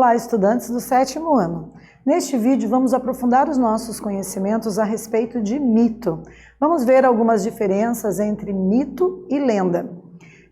Olá, estudantes do 7º ano. Neste vídeo vamos aprofundar os nossos conhecimentos a respeito de mito. Vamos ver algumas diferenças entre mito e lenda.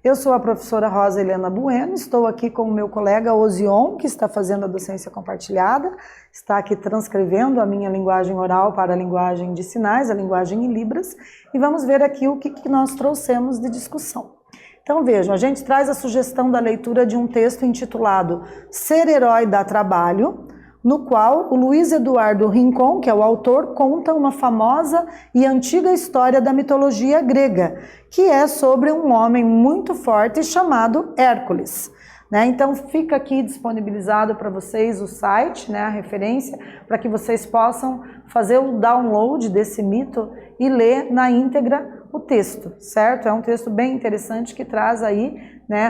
Eu sou a professora Rosa Helena Bueno, estou aqui com o meu colega Ozion, que está fazendo a docência compartilhada, está aqui transcrevendo a minha linguagem oral para a linguagem de sinais, a linguagem em Libras, e vamos ver aqui o que nós trouxemos de discussão. Então vejam, a gente traz a sugestão da leitura de um texto intitulado Ser Herói dá Trabalho, no qual o Luiz Eduardo Rincon, que é o autor, conta uma famosa e antiga história da mitologia grega, que é sobre um homem muito forte chamado Hércules. Então fica aqui disponibilizado para vocês o site, a referência, para que vocês possam fazer o download desse mito e ler na íntegra o texto, certo? É um texto bem interessante que traz aí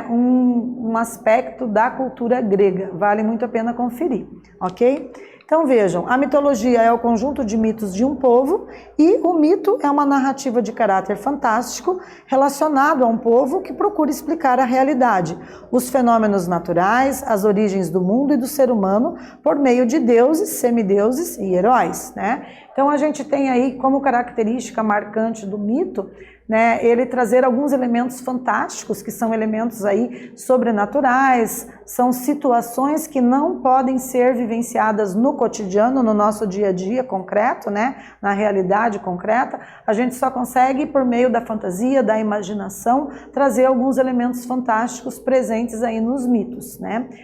um aspecto da cultura grega, vale muito a pena conferir, ok? Então vejam, a mitologia é o conjunto de mitos de um povo e o mito é uma narrativa de caráter fantástico relacionado a um povo que procura explicar a realidade, os fenômenos naturais, as origens do mundo e do ser humano por meio de deuses, semideuses e heróis, Então a gente tem aí como característica marcante do mito, ele trazer alguns elementos fantásticos, que são elementos aí sobrenaturais, são situações que não podem ser vivenciadas no cotidiano, no nosso dia a dia concreto, na realidade concreta. A gente só consegue, por meio da fantasia, da imaginação, trazer alguns elementos fantásticos presentes aí nos mitos,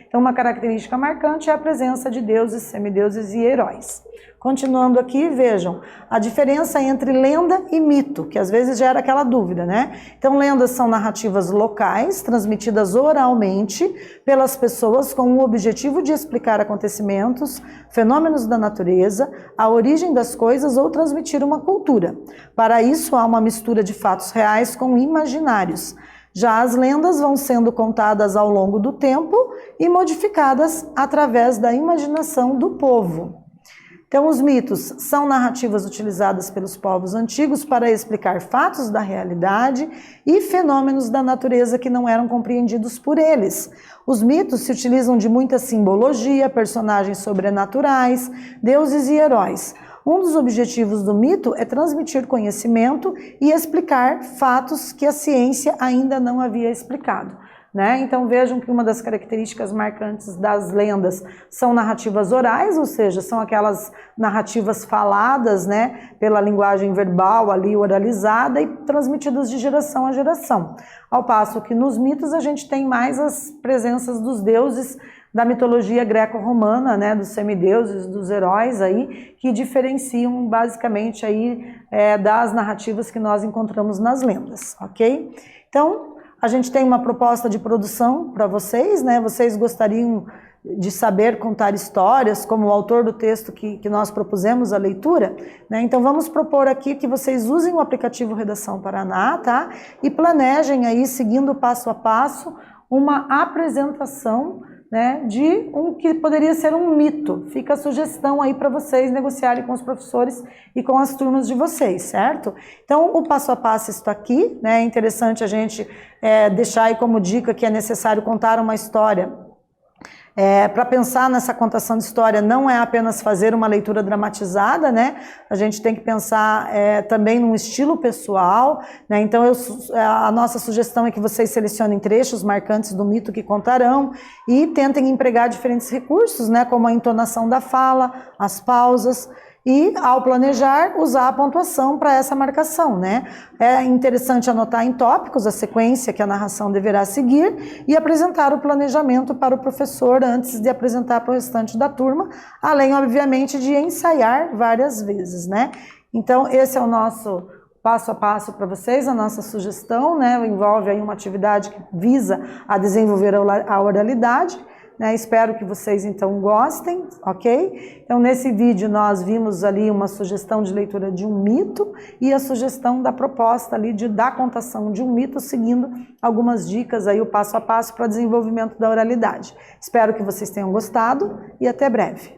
Então uma característica marcante é a presença de deuses, semideuses e heróis. Continuando aqui, vejam, a diferença entre lenda e mito, que às vezes gera aquela dúvida, Então, lendas são narrativas locais, transmitidas oralmente pelas pessoas com o objetivo de explicar acontecimentos, fenômenos da natureza, a origem das coisas ou transmitir uma cultura. Para isso, há uma mistura de fatos reais com imaginários. Já as lendas vão sendo contadas ao longo do tempo e modificadas através da imaginação do povo. Então, os mitos são narrativas utilizadas pelos povos antigos para explicar fatos da realidade e fenômenos da natureza que não eram compreendidos por eles. Os mitos se utilizam de muita simbologia, personagens sobrenaturais, deuses e heróis. Um dos objetivos do mito é transmitir conhecimento e explicar fatos que a ciência ainda não havia explicado. Então vejam que uma das características marcantes das lendas são narrativas orais, ou seja, são aquelas narrativas faladas pela linguagem verbal ali oralizada e transmitidas de geração a geração. Ao passo que nos mitos a gente tem mais as presenças dos deuses da mitologia greco-romana, dos semideuses, dos heróis aí, que diferenciam basicamente aí das narrativas que nós encontramos nas lendas, ok? Então, a gente tem uma proposta de produção para vocês, Vocês gostariam de saber contar histórias, como o autor do texto que nós propusemos a leitura, Então vamos propor aqui que vocês usem o aplicativo Redação Paraná, E planejem aí, seguindo passo a passo, uma apresentação de um que poderia ser um mito. Fica a sugestão aí para vocês negociarem com os professores e com as turmas de vocês, certo? Então, o passo a passo está aqui, É interessante a gente deixar aí como dica que é necessário contar uma história. Para pensar nessa contação de história, não é apenas fazer uma leitura dramatizada, A gente tem que pensar também num estilo pessoal, Então, a nossa sugestão é que vocês selecionem trechos marcantes do mito que contarão e tentem empregar diferentes recursos, como a entonação da fala, as pausas, e, ao planejar, usar a pontuação para essa marcação, É interessante anotar em tópicos a sequência que a narração deverá seguir e apresentar o planejamento para o professor antes de apresentar para o restante da turma, além, obviamente, de ensaiar várias vezes, Então, esse é o nosso passo a passo para vocês, a nossa sugestão, Envolve aí uma atividade que visa a desenvolver a oralidade, Espero que vocês então gostem, ok? Então nesse vídeo nós vimos ali uma sugestão de leitura de um mito e a sugestão da proposta ali da contação de um mito, seguindo algumas dicas aí, o passo a passo para desenvolvimento da oralidade. Espero que vocês tenham gostado e até breve.